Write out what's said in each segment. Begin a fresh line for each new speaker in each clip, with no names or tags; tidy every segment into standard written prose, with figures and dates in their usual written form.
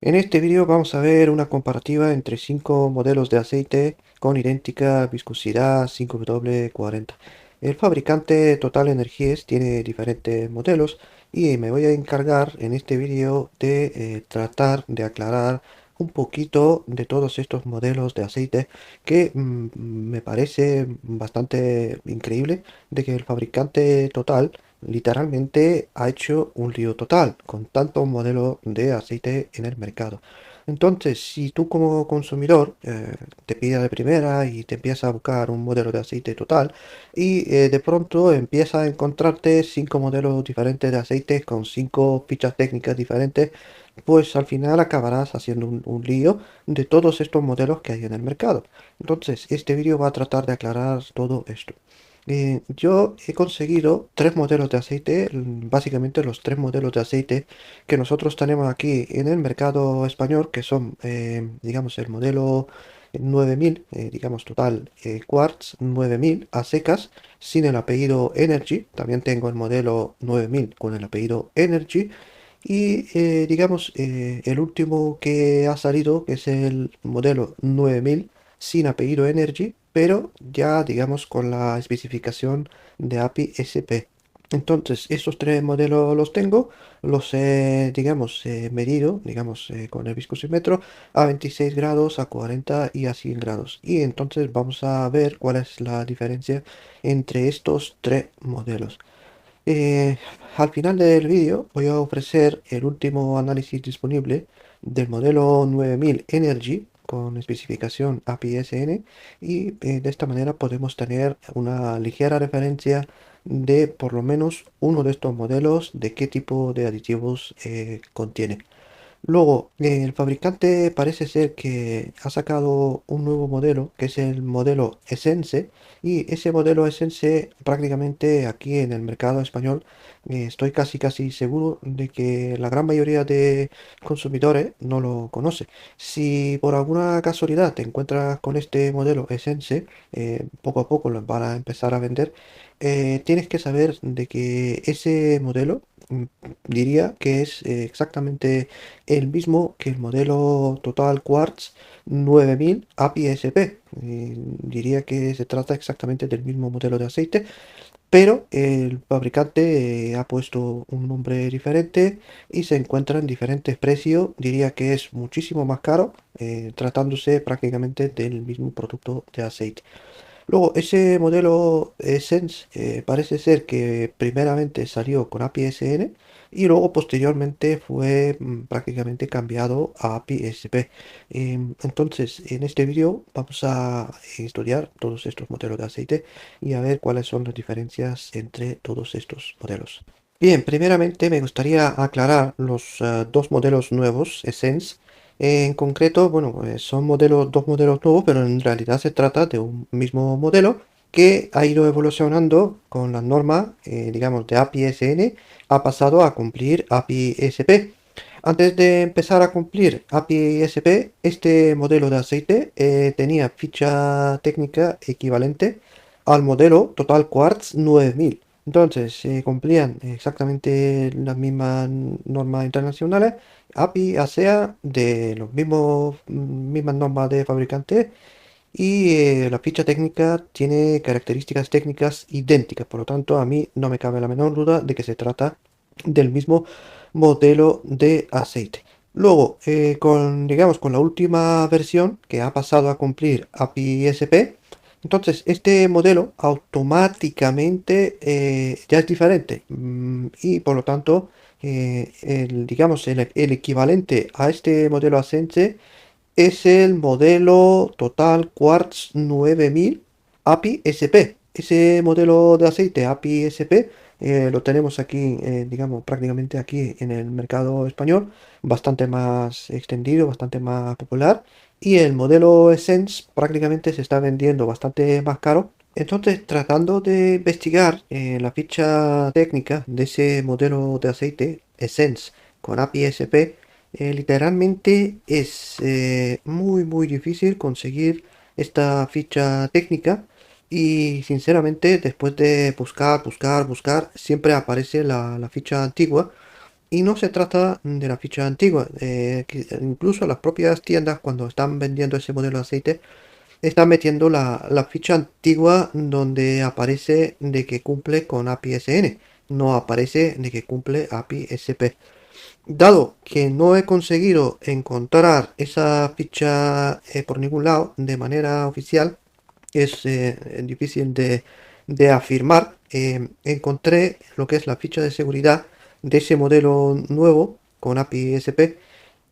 En este vídeo vamos a ver una comparativa entre 5 modelos de aceite con idéntica viscosidad 5W40. El fabricante Total Energies tiene diferentes modelos y me voy a encargar en este vídeo de tratar de aclarar un poquito de todos estos modelos de aceite que me parece bastante increíble de que el fabricante Total literalmente ha hecho un lío total con tantos modelos de aceite en el mercado. Entonces, si tú como consumidor te pides de primera y te empiezas a buscar un modelo de aceite total y de pronto empiezas a encontrarte 5 modelos diferentes de aceite con 5 fichas técnicas diferentes, pues al final acabarás haciendo un lío de todos estos modelos que hay en el mercado. Entonces, este vídeo va a tratar de aclarar todo esto. Yo he conseguido 3 modelos de aceite, básicamente los 3 modelos de aceite que nosotros tenemos aquí en el mercado español, que son, digamos, el modelo 9000, digamos, total Quartz 9000 a secas, sin el apellido Energy. También tengo el modelo 9000 con el apellido Energy. Y digamos, el último que ha salido, que es el modelo 9000 sin apellido Energy, pero ya digamos con la especificación de API SP. Entonces, estos 3 modelos los tengo, los he, digamos, medido, digamos, con el viscosímetro a 26 grados, a 40 y a 100 grados. Y entonces vamos a ver cuál es la diferencia entre estos 3 modelos. Eh, Al final del vídeo voy a ofrecer el último análisis disponible del modelo 9000 Energy con especificación API-SN y de esta manera podemos tener una ligera referencia de por lo menos uno de estos modelos de qué tipo de aditivos contiene. Luego, el fabricante parece ser que ha sacado un nuevo modelo, que es el modelo Essence, y ese modelo Essence prácticamente aquí en el mercado español estoy casi seguro de que la gran mayoría de consumidores no lo conoce. Si por alguna casualidad te encuentras con este modelo Essence, poco a poco lo van a empezar a vender, tienes que saber de que ese modelo diría que es exactamente el mismo que el modelo Total Quartz 9000 API SP. Diría que se trata exactamente del mismo modelo de aceite, pero el fabricante ha puesto un nombre diferente y se encuentra en diferentes precios. Diría que es muchísimo más caro, tratándose prácticamente del mismo producto de aceite. Luego, ese modelo Sense parece ser que primeramente salió con API SN y luego posteriormente fue prácticamente cambiado a API SP. Entonces, en este vídeo vamos a estudiar todos estos modelos de aceite y a ver cuáles son las diferencias entre todos estos modelos. Bien, primeramente me gustaría aclarar los 2 modelos nuevos, Essence. En concreto, bueno, pues son dos modelos nuevos, pero en realidad se trata de un mismo modelo que ha ido evolucionando con las normas, digamos, de API SN, ha pasado a cumplir API SP. Antes de empezar a cumplir API SP, este modelo de aceite tenía ficha técnica equivalente al modelo Total Quartz 9000. Entonces, se cumplían exactamente las mismas normas internacionales, API, ASEA, de los mismas normas de fabricante y la ficha técnica tiene características técnicas idénticas. Por lo tanto, a mí no me cabe la menor duda de que se trata del mismo modelo de aceite. Luego, digamos, con la última versión que ha pasado a cumplir API SP, entonces, este modelo automáticamente ya es diferente y por lo tanto, digamos, el equivalente a este modelo Ascence es el modelo Total Quartz 9000 API SP. Ese modelo de aceite API SP lo tenemos aquí, digamos, prácticamente aquí en el mercado español, bastante más extendido, bastante más popular. Y el modelo Essence prácticamente se está vendiendo bastante más caro. Entonces, tratando de investigar la ficha técnica de ese modelo de aceite Essence con API SP, literalmente es muy difícil conseguir esta ficha técnica y sinceramente después de buscar, siempre aparece la ficha antigua Y no se trata de la ficha antigua. Incluso las propias tiendas, cuando están vendiendo ese modelo de aceite, están metiendo la ficha antigua donde aparece de que cumple con API SN. No aparece de que cumple API SP. Dado que no he conseguido encontrar esa ficha por ningún lado de manera oficial, es difícil de afirmar. Encontré lo que es la ficha de seguridad de ese modelo nuevo con API SP,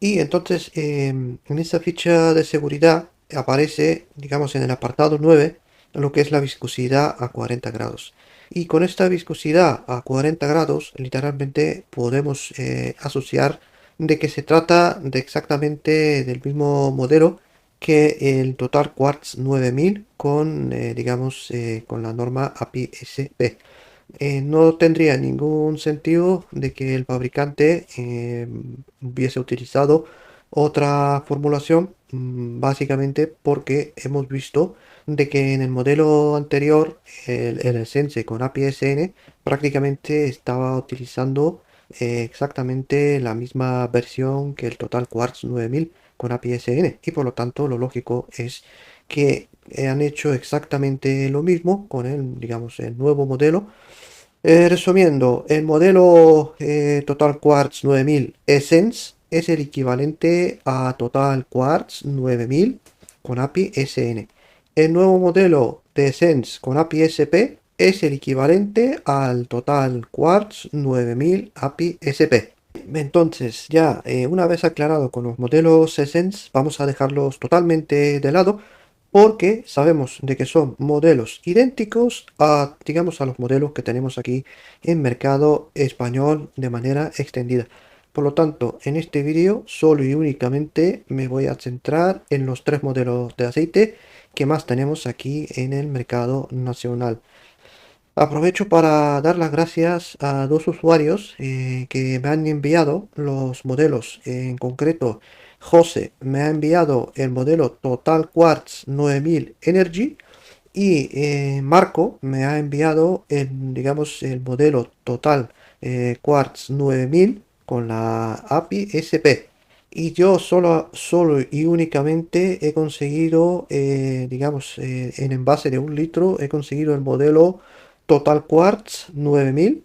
y entonces en esa ficha de seguridad aparece, digamos, en el apartado 9 lo que es la viscosidad a 40 grados. Y con esta viscosidad a 40 grados, literalmente podemos asociar de que se trata de exactamente del mismo modelo que el Total Quartz 9000 con, digamos, con la norma API SP. No tendría ningún sentido de que el fabricante hubiese utilizado otra formulación, básicamente porque hemos visto de que en el modelo anterior, el Sense con API-SN, prácticamente estaba utilizando exactamente la misma versión que el Total Quartz 9000 con API-SN, y por lo tanto lo lógico es que han hecho exactamente lo mismo con el, digamos, el nuevo modelo. Resumiendo, el modelo Total Quartz 9000 Essence es el equivalente a Total Quartz 9000 con API SN. El nuevo modelo de Essence con API SP es el equivalente al Total Quartz 9000 API SP. Entonces, ya una vez aclarado con los modelos Essence, vamos a dejarlos totalmente de lado porque sabemos de que son modelos idénticos a, digamos, a los modelos que tenemos aquí en mercado español de manera extendida. Por lo tanto, en este vídeo solo y únicamente me voy a centrar en los tres modelos de aceite que más tenemos aquí en el mercado nacional. Aprovecho para dar las gracias a dos usuarios que me han enviado los modelos. En concreto, José me ha enviado el modelo Total Quartz 9000 Energy, y Marco me ha enviado digamos, el modelo Total Quartz 9000 con la API SP. Y yo solo y únicamente he conseguido, digamos, en envase de 1 litro, he conseguido el modelo Total Quartz 9000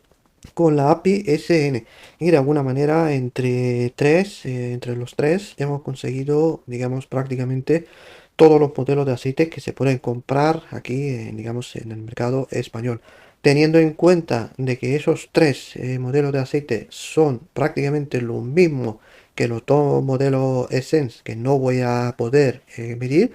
con la API SN. Y de alguna manera entre los tres hemos conseguido, digamos, prácticamente todos los modelos de aceite que se pueden comprar aquí, digamos, en el mercado español. Teniendo en cuenta de que esos tres modelos de aceite son prácticamente lo mismo que los dos modelos Essence que no voy a poder medir,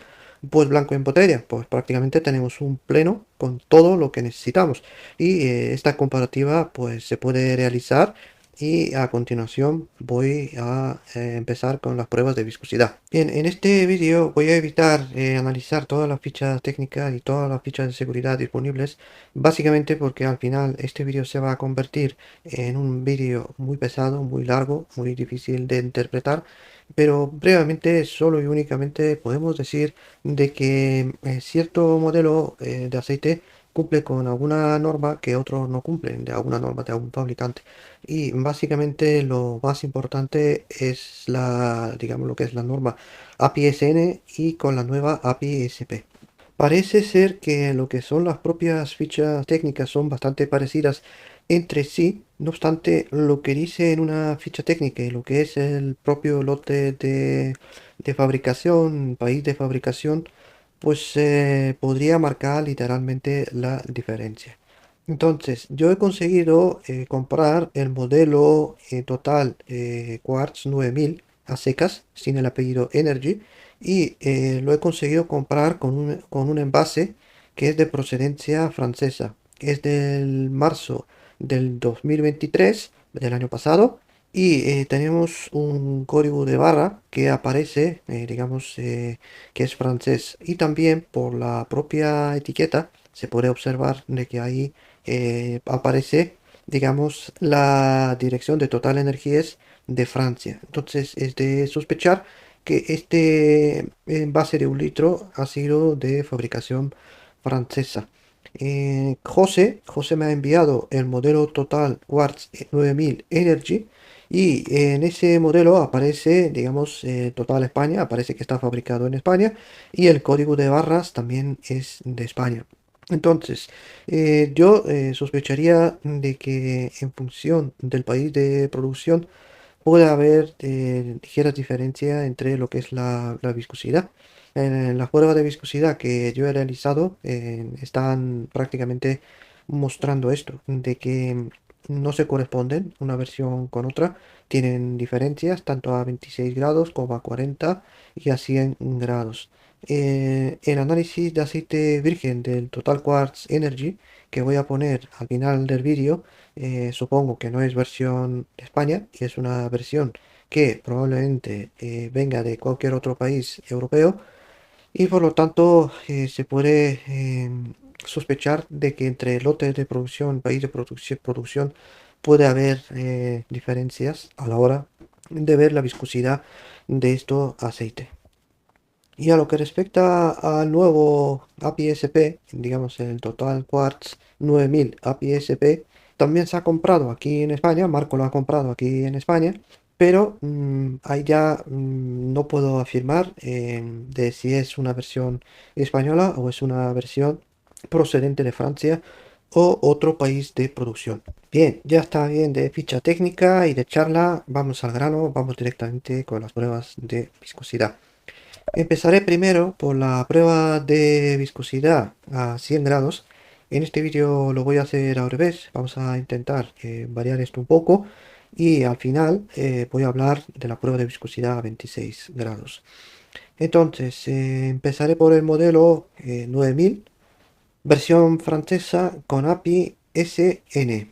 pues blanco en botella, pues prácticamente tenemos un pleno con todo lo que necesitamos. Y esta comparativa pues se puede realizar, y a continuación voy a empezar con las pruebas de viscosidad. Bien, en este vídeo voy a evitar analizar todas las fichas técnicas y todas las fichas de seguridad disponibles, básicamente porque al final este vídeo se va a convertir en un vídeo muy pesado, muy largo, muy difícil de interpretar. Pero brevemente, solo y únicamente podemos decir de que cierto modelo de aceite cumple con alguna norma que otros no cumplen, de alguna norma de algún fabricante. Y básicamente lo más importante es digamos, lo que es la norma API-SN y con la nueva API-SP. Parece ser que lo que son las propias fichas técnicas son bastante parecidas entre sí. No obstante, lo que dice en una ficha técnica y lo que es el propio lote de fabricación, país de fabricación, pues podría marcar literalmente la diferencia. Entonces, yo he conseguido comprar el modelo Total Quartz 9000 a secas, sin el apellido Energy, y lo he conseguido comprar con un envase que es de procedencia francesa. Es del marzo del 2023, del año pasado, y tenemos un código de barra que aparece, digamos, que es francés, y también por la propia etiqueta se puede observar de que ahí aparece, digamos, la dirección de Total Energías de Francia. Entonces es de sospechar que este envase de 1 litro ha sido de fabricación francesa. José me ha enviado el modelo Total Quartz 9000 Energy, Y en ese modelo aparece, digamos, Total España, aparece que está fabricado en España y el código de barras también es de España. Entonces, yo sospecharía de que en función del país de producción puede haber ligeras diferencias entre lo que es la viscosidad. En las pruebas de viscosidad que yo he realizado están prácticamente mostrando esto, de que no se corresponden una versión con otra, tienen diferencias tanto a 26 grados como a 40 y a 100 grados. El análisis de aceite virgen del Total Quartz Energy que voy a poner al final del vídeo, supongo que no es versión de España y es una versión que probablemente venga de cualquier otro país europeo y por lo tanto se puede sospechar de que entre lotes de producción, país de producción, puede haber diferencias a la hora de ver la viscosidad de estos aceites. Y a lo que respecta al nuevo API SP, digamos el Total Quartz 9000 API SP, también se ha comprado aquí en España, Marco lo ha comprado aquí en España, pero ahí ya no puedo afirmar de si es una versión española o es una versión procedente de Francia o otro país de producción. Bien, ya está bien de ficha técnica y de charla, vamos al grano, vamos directamente con las pruebas de viscosidad. Empezaré primero por la prueba de viscosidad a 100 grados. En este vídeo lo voy a hacer al revés. Vamos a intentar variar esto un poco. Y al final voy a hablar de la prueba de viscosidad a 26 grados. Entonces, empezaré por el modelo 9000, versión francesa con API SN.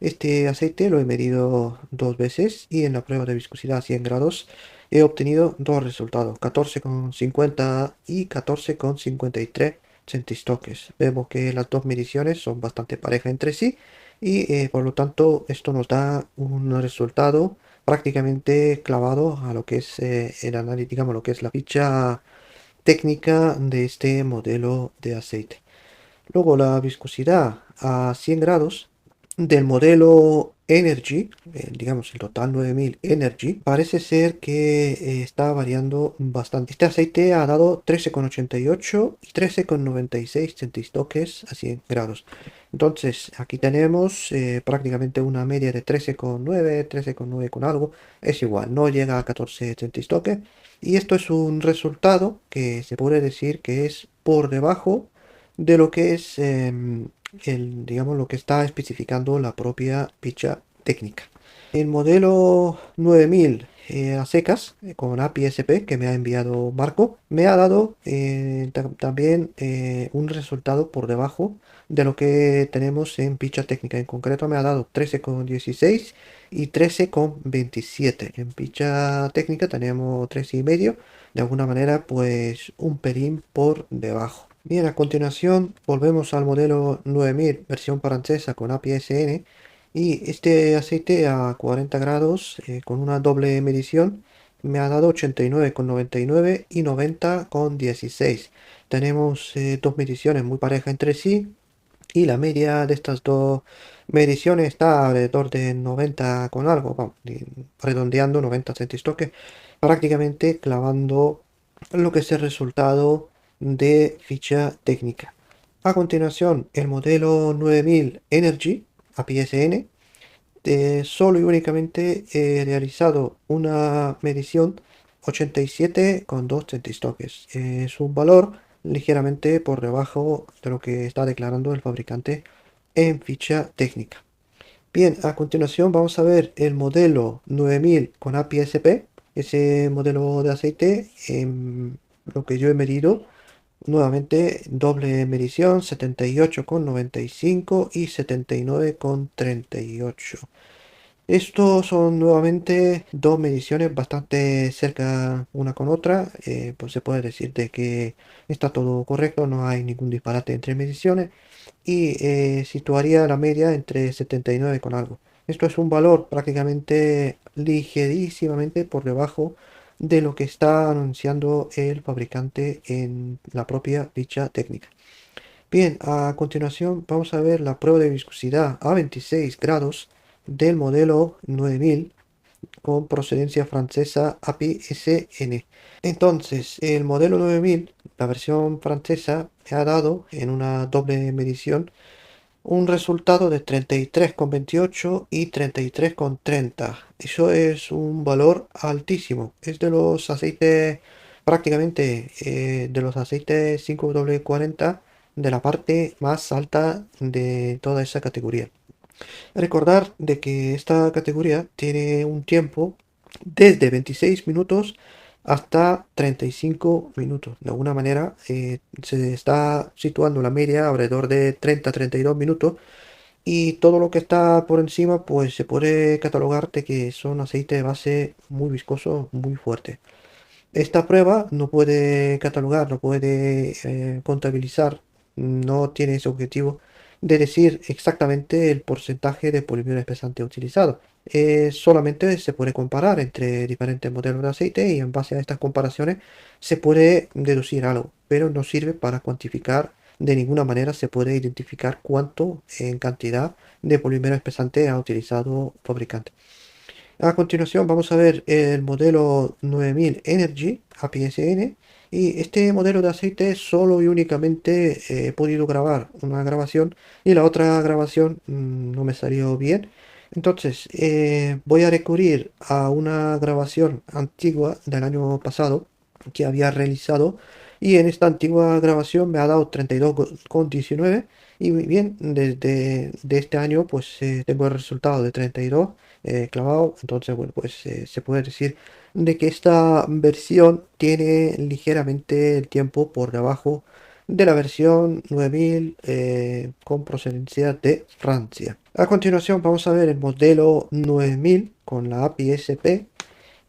Este aceite lo he medido dos veces y en la prueba de viscosidad a 100 grados he obtenido dos resultados, 14,50 y 14,53 centistoques. Vemos que las dos mediciones son bastante parejas entre sí y por lo tanto esto nos da un resultado prácticamente clavado a lo que es el análisis, digamos, lo que es la ficha técnica de este modelo de aceite. Luego la viscosidad a 100 grados del modelo Energy, digamos el Total 9000 Energy, parece ser que está variando bastante. Este aceite ha dado 13,88 y 13,96 centistoques a 100 grados. Entonces aquí tenemos prácticamente una media de 13,9, 13,9 con algo. Es igual, no llega a 14 centistoques. Y esto es un resultado que se puede decir que es por debajo de lo que es digamos, lo que está especificando la propia ficha técnica. El modelo 9000 a secas con API SP que me ha enviado Marco me ha dado también un resultado por debajo de lo que tenemos en ficha técnica. En concreto me ha dado 13,16 y 13,27. En ficha técnica tenemos 3,5. De alguna manera pues un pelín por debajo. Bien, a continuación volvemos al modelo 9000 versión francesa con API SN y este aceite a 40 grados con una doble medición me ha dado 89,99 y 90,16. Tenemos dos mediciones muy parejas entre sí y la media de estas dos mediciones está alrededor de 90 con algo, vamos, redondeando 90 centistoques, prácticamente clavando lo que es el resultado de ficha técnica. A continuación, el modelo 9000 Energy API-SN. Solo y únicamente he realizado una medición 87,2 centistoques. Es un valor ligeramente por debajo de lo que está declarando el fabricante en ficha técnica. Bien, a continuación vamos a ver el modelo 9000 con API SP, ese modelo de aceite, lo que yo he medido. Nuevamente, doble medición, 78,95 y 79,38. Estos son nuevamente dos mediciones bastante cerca una con otra. Pues se puede decir de que está todo correcto, no hay ningún disparate entre mediciones y situaría la media entre 79 con algo. Esto es un valor prácticamente ligerísimamente por debajo de lo que está anunciando el fabricante en la propia ficha técnica. Bien, a continuación vamos a ver la prueba de viscosidad a 26 grados del modelo 9000 con procedencia francesa API SN. Entonces, el modelo 9000, la versión francesa, me ha dado en una doble medición un resultado de 33,28 y 33,30. Eso es un valor altísimo. Es de los aceites, prácticamente de los aceites 5W40, de la parte más alta de toda esa categoría. Recordar de que esta categoría tiene un tiempo desde 26 minutos hasta 35 minutos. De alguna manera se está situando la media alrededor de 30-32 minutos, y todo lo que está por encima pues se puede catalogar de que son aceites de base muy viscosos, muy fuertes. Esta prueba no puede catalogar, no puede contabilizar, no tiene ese objetivo de decir exactamente el porcentaje de polímero espesante utilizado. Solamente se puede comparar entre diferentes modelos de aceite, y en base a estas comparaciones se puede deducir algo, pero no sirve para cuantificar. De ninguna manera se puede identificar cuánto en cantidad de polímero espesante ha utilizado el fabricante. A continuación vamos a ver el modelo 9000 Energy APSN, y este modelo de aceite solo y únicamente he podido grabar una grabación, y la otra grabación no me salió bien. Entonces voy a recurrir a una grabación antigua del año pasado que había realizado, y en esta antigua grabación me ha dado 32,19, y bien, desde de este año pues tengo el resultado de 32 clavado. Entonces, bueno, pues se puede decir de que esta versión tiene ligeramente el tiempo por debajo de la versión 9000 con procedencia de Francia. A continuación vamos a ver el modelo 9000 con la API SP,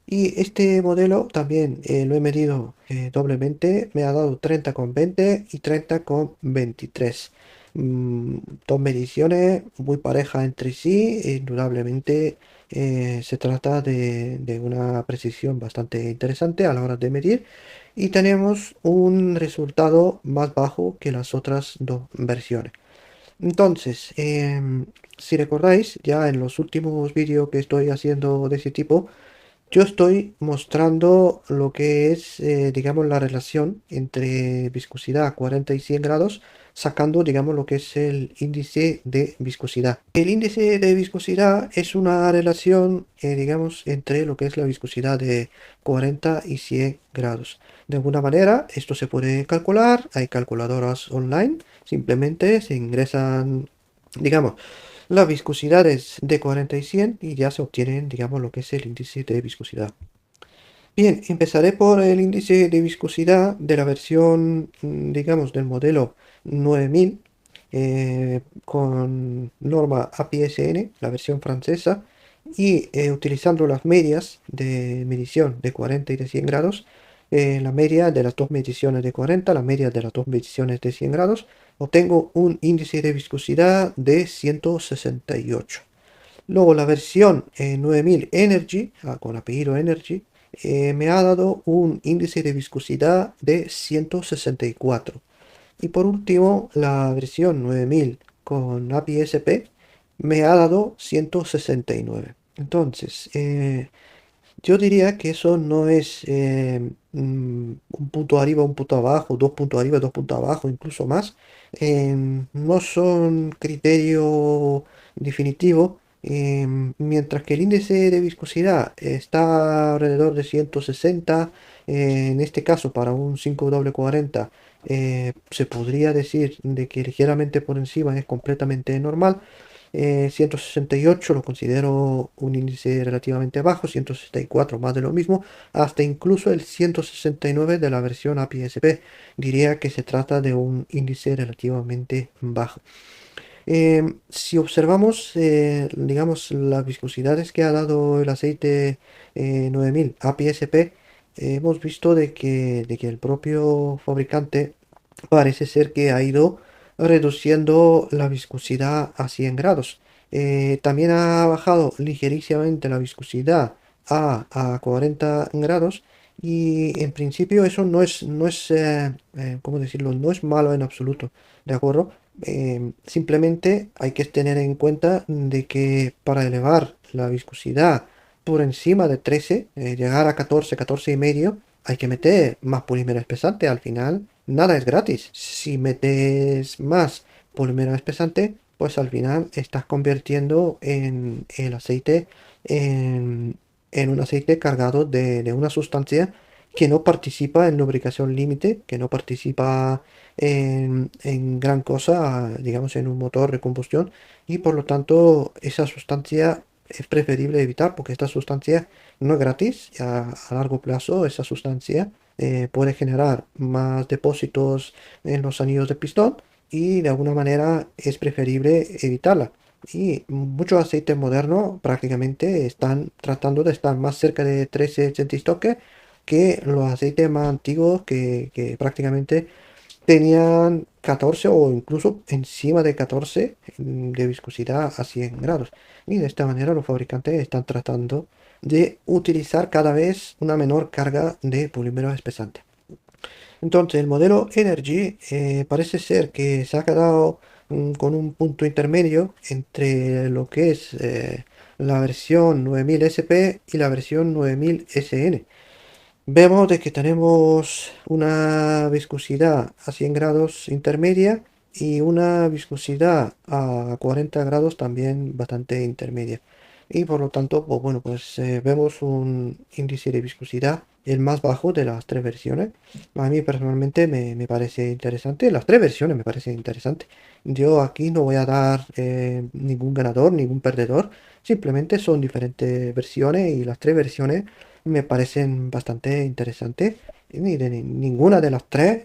y este modelo también lo he medido doblemente. Me ha dado 30,20 y 30,23. Dos mediciones muy parejas entre sí. Indudablemente se trata de una precisión bastante interesante a la hora de medir, y tenemos un resultado más bajo que las otras dos versiones. Entonces, si recordáis, ya en los últimos vídeos que estoy haciendo de ese tipo, yo estoy mostrando lo que es, digamos, la relación entre viscosidad 40 y 100 grados, sacando, digamos, lo que es el índice de viscosidad. El índice de viscosidad es una relación, digamos, entre lo que es la viscosidad de 40 y 100 grados. De alguna manera, esto se puede calcular. Hay calculadoras online. Simplemente se ingresan, digamos, las viscosidades de 40 y 100, y ya se obtienen, digamos, lo que es el índice de viscosidad. Bien, empezaré por el índice de viscosidad de la versión, digamos, del modelo 9000 con norma APSN, la versión francesa, y utilizando las medias de medición de 40 y de 100 grados, la media de las dos mediciones de 40, la media de las dos mediciones de 100 grados, obtengo un índice de viscosidad de 168. Luego la versión 9000 Energy, con apellido Energy, me ha dado un índice de viscosidad de 164. Y por último, la versión 9000 con API SP me ha dado 169. Entonces, yo diría que eso no es un punto arriba, un punto abajo, dos puntos arriba, dos puntos abajo, incluso más. No son criterio definitivo. Mientras que el índice de viscosidad está alrededor de 160, en este caso para un 5W40 se podría decir de que ligeramente por encima es completamente normal. 168 lo considero un índice relativamente bajo, 164 más de lo mismo, hasta incluso el 169 de la versión API-SP diría que se trata de un índice relativamente bajo. Si observamos, digamos, las viscosidades que ha dado el aceite 9000 API-SP, hemos visto de que el propio fabricante parece ser que ha ido reduciendo la viscosidad a 100 grados. También ha bajado ligerísimamente la viscosidad a 40 grados, y en principio eso no es, ¿cómo decirlo? No es malo en absoluto, ¿de acuerdo? Simplemente hay que tener en cuenta de que para elevar la viscosidad por encima de 13, llegar a 14, 14 y medio, hay que meter más polímero espesante. Al final, nada es gratis. Si metes más polímero espesante, pues al final estás convirtiendo en el aceite en un aceite cargado de una sustancia que no participa en lubricación límite, que no participa en gran cosa, digamos, en un motor de combustión, y por lo tanto esa sustancia es preferible evitar porque esta sustancia no es gratis. A largo plazo esa sustancia puede generar más depósitos en los anillos de pistón y de alguna manera es preferible evitarla. Y muchos aceites modernos prácticamente están tratando de estar más cerca de 13 centistoques que los aceites más antiguos que prácticamente tenían 14 o incluso encima de 14 de viscosidad a 100 grados. Y de esta manera los fabricantes están tratando de utilizar cada vez una menor carga de polímeros espesantes. Entonces el modelo Energy parece ser que se ha quedado con un punto intermedio entre lo que es la versión 9000 SP y la versión 9000 SN. Vemos de que tenemos una viscosidad a 100 grados intermedia y una viscosidad a 40 grados también bastante intermedia. Y por lo tanto, pues bueno, pues vemos un índice de viscosidad el más bajo de las tres versiones. A mí personalmente me parece interesante. Las tres versiones me parecen interesantes. Yo aquí no voy a dar ningún ganador, ningún perdedor. Simplemente son diferentes versiones y las tres versiones me parecen bastante interesantes. Y ninguna de las tres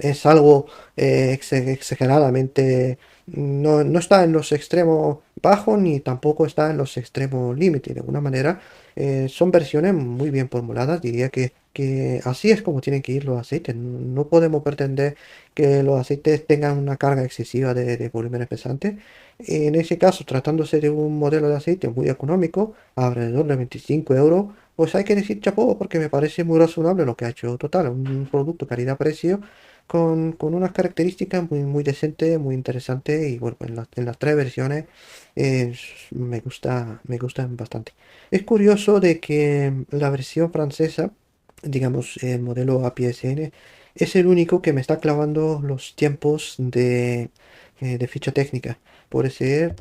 es algo exageradamente. No está en los extremos bajos ni tampoco está en los extremos límites. De alguna manera, son versiones muy bien formuladas. Diría que así es como tienen que ir los aceites. No podemos pretender que los aceites tengan una carga excesiva de polímeros pesantes. En ese caso, tratándose de un modelo de aceite muy económico, alrededor de 25 euros, pues hay que decir chapó porque me parece muy razonable lo que ha hecho Total. Un producto calidad-precio con unas características muy decentes, muy interesantes y bueno, en las tres versiones me gustan bastante. Es curioso de que la versión francesa, digamos el modelo APSN, es el único que me está clavando los tiempos de ficha técnica. Puede ser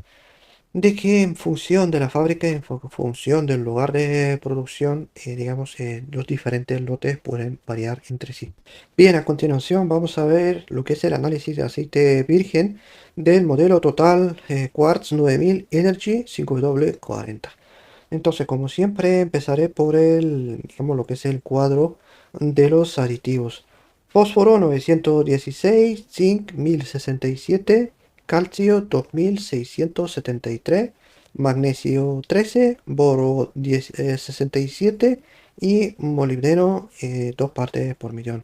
de que en función de la fábrica, en función del lugar de producción, digamos, los diferentes lotes pueden variar entre sí. Bien, a continuación vamos a ver lo que es el análisis de aceite virgen del modelo Total Quartz 9000 Energy 5W40. Entonces, como siempre, empezaré por digamos, lo que es el cuadro de los aditivos. Fósforo 916, zinc 1067, calcio 2673, magnesio 13, boro 67 y molibdeno 2 partes por millón.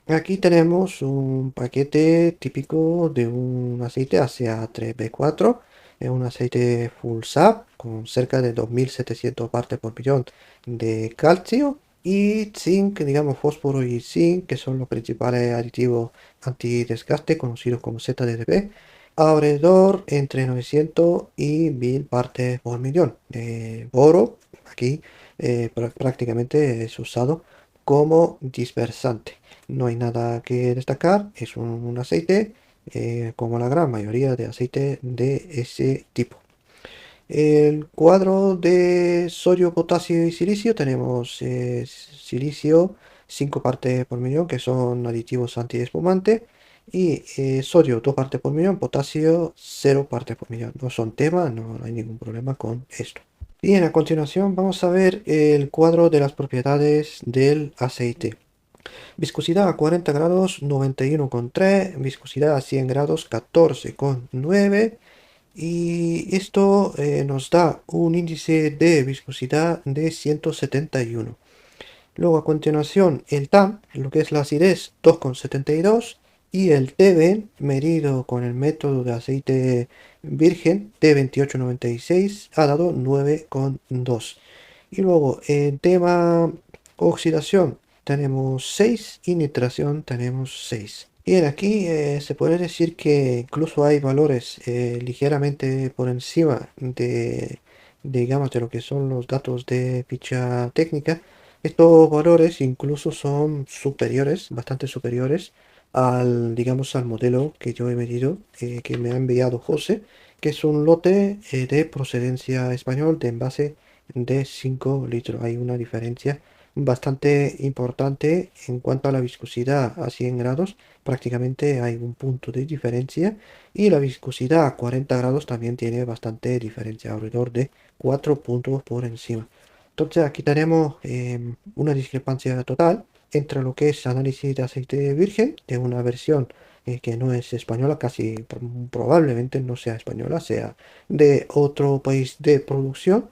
Aquí tenemos un paquete típico de un aceite ACA3B4, es un aceite full SAP con cerca de 2700 partes por millón de calcio y zinc, digamos fósforo y zinc, que son los principales aditivos antidesgaste conocidos como ZDDP, alrededor entre 900 y 1000 partes por millón. De boro, aquí prácticamente es usado como dispersante. No hay nada que destacar, es un aceite como la gran mayoría de aceites de ese tipo. El cuadro de sodio, potasio y silicio tenemos silicio 5 partes por millón que son aditivos antiespumantes y sodio 2 partes por millón, potasio 0 partes por millón. No son temas, no hay ningún problema con esto. Bien, a continuación vamos a ver el cuadro de las propiedades del aceite. Viscosidad a 40 grados 91,3, viscosidad a 100 grados 14,9 y esto nos da un índice de viscosidad de 171. Luego a continuación el TAM, lo que es la acidez 2,72 y el TBN medido con el método de aceite virgen T2896 ha dado 9,2. Y luego en tema oxidación tenemos 6 y nitración tenemos 6. Bien, aquí se puede decir que incluso hay valores ligeramente por encima digamos, de lo que son los datos de ficha técnica, estos valores incluso son superiores, bastante superiores al, digamos, al modelo que yo he medido, que me ha enviado José, que es un lote de procedencia español de envase de 5 litros. Hay una diferencia bastante importante en cuanto a la viscosidad a 100 grados. Prácticamente hay un punto de diferencia y la viscosidad a 40 grados también tiene bastante diferencia, alrededor de 4 puntos por encima. Entonces aquí tenemos una discrepancia total entre lo que es análisis de aceite virgen de una versión que no es española, casi probablemente no sea española, sea de otro país de producción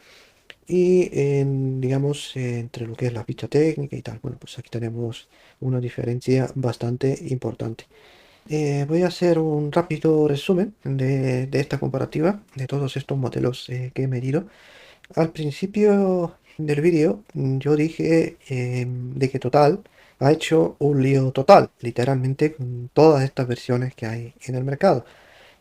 y digamos entre lo que es la ficha técnica y tal. Bueno, pues aquí tenemos una diferencia bastante importante. Voy a hacer un rápido resumen de esta comparativa de todos estos modelos que he medido. Al principio del vídeo yo dije de que Total ha hecho un lío total, literalmente, con todas estas versiones que hay en el mercado.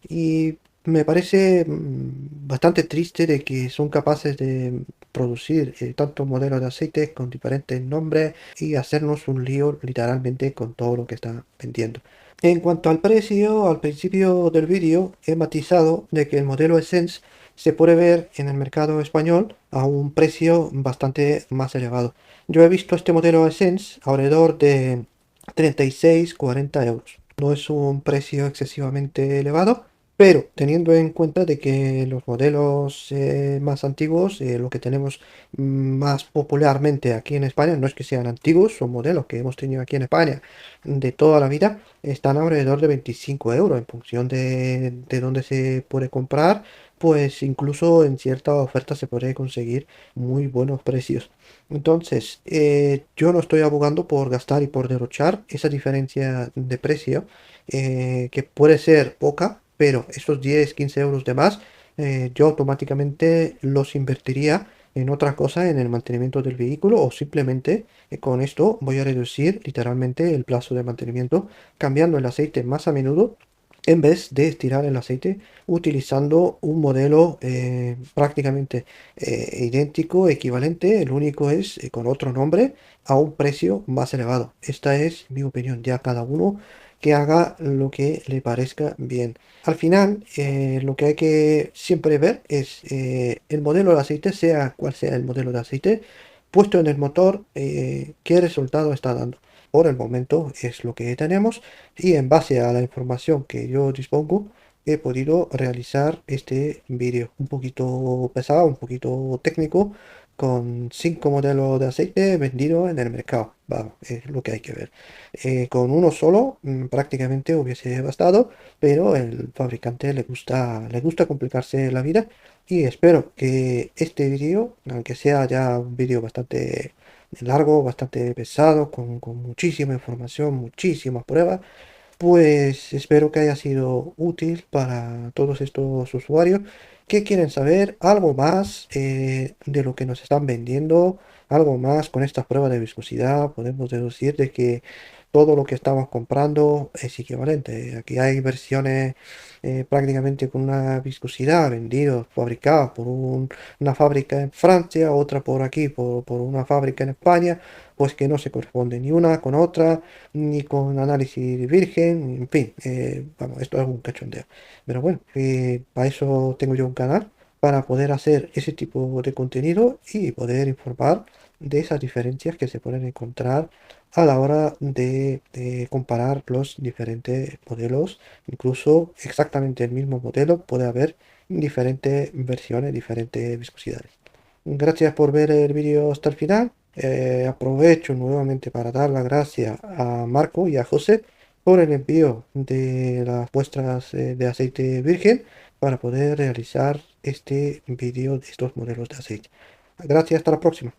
Y me parece bastante triste de que son capaces de producir tantos modelos de aceite con diferentes nombres y hacernos un lío literalmente con todo lo que está vendiendo. En cuanto al precio, al principio del vídeo he matizado de que el modelo Essence se puede ver en el mercado español a un precio bastante más elevado. Yo he visto este modelo Essence alrededor de 36-40 euros. No es un precio excesivamente elevado, pero teniendo en cuenta de que los modelos más antiguos, lo que tenemos más popularmente aquí en España, no es que sean antiguos, son modelos que hemos tenido aquí en España de toda la vida, están alrededor de 25 euros en función de dónde se puede comprar, pues incluso en cierta oferta se puede conseguir muy buenos precios. Entonces, yo no estoy abogando por gastar y por derrochar esa diferencia de precio, que puede ser poca, pero esos 10-15 euros de más, yo automáticamente los invertiría en otra cosa, en el mantenimiento del vehículo, o simplemente con esto voy a reducir literalmente el plazo de mantenimiento, cambiando el aceite más a menudo en vez de estirar el aceite utilizando un modelo prácticamente idéntico, equivalente. El único es con otro nombre a un precio más elevado. Esta es mi opinión, ya cada uno que haga lo que le parezca bien. Al final, lo que hay que siempre ver es el modelo de aceite, sea cual sea el modelo de aceite, puesto en el motor, qué resultado está dando. Por el momento es lo que tenemos y en base a la información que yo dispongo, he podido realizar este vídeo un poquito pesado, un poquito técnico, con 5 modelos de aceite vendidos en el mercado. Vamos, es lo que hay que ver. Con uno solo prácticamente hubiese bastado, pero el fabricante le gusta complicarse la vida y espero que este vídeo, aunque sea ya un vídeo bastante largo, bastante pesado, con muchísima información, muchísimas pruebas, pues espero que haya sido útil para todos estos usuarios que quieren saber algo más de lo que nos están vendiendo, algo más con estas pruebas de viscosidad. Podemos deducir de que todo lo que estamos comprando es equivalente. Aquí hay versiones prácticamente con una viscosidad vendidos, fabricados por una fábrica en Francia, otra por aquí, por una fábrica en España, pues que no se corresponde ni una con otra, ni con análisis virgen, en fin, vamos, esto es un cachondeo. Pero bueno, para eso tengo yo un canal, para poder hacer ese tipo de contenido y poder informar de esas diferencias que se pueden encontrar a la hora de comparar los diferentes modelos. Incluso exactamente el mismo modelo puede haber diferentes versiones, diferentes viscosidades. Gracias por ver el vídeo hasta el final. Aprovecho nuevamente para dar las gracias a Marco y a José por el envío de las muestras de aceite virgen para poder realizar este vídeo de estos modelos de aceite. Gracias, hasta la próxima.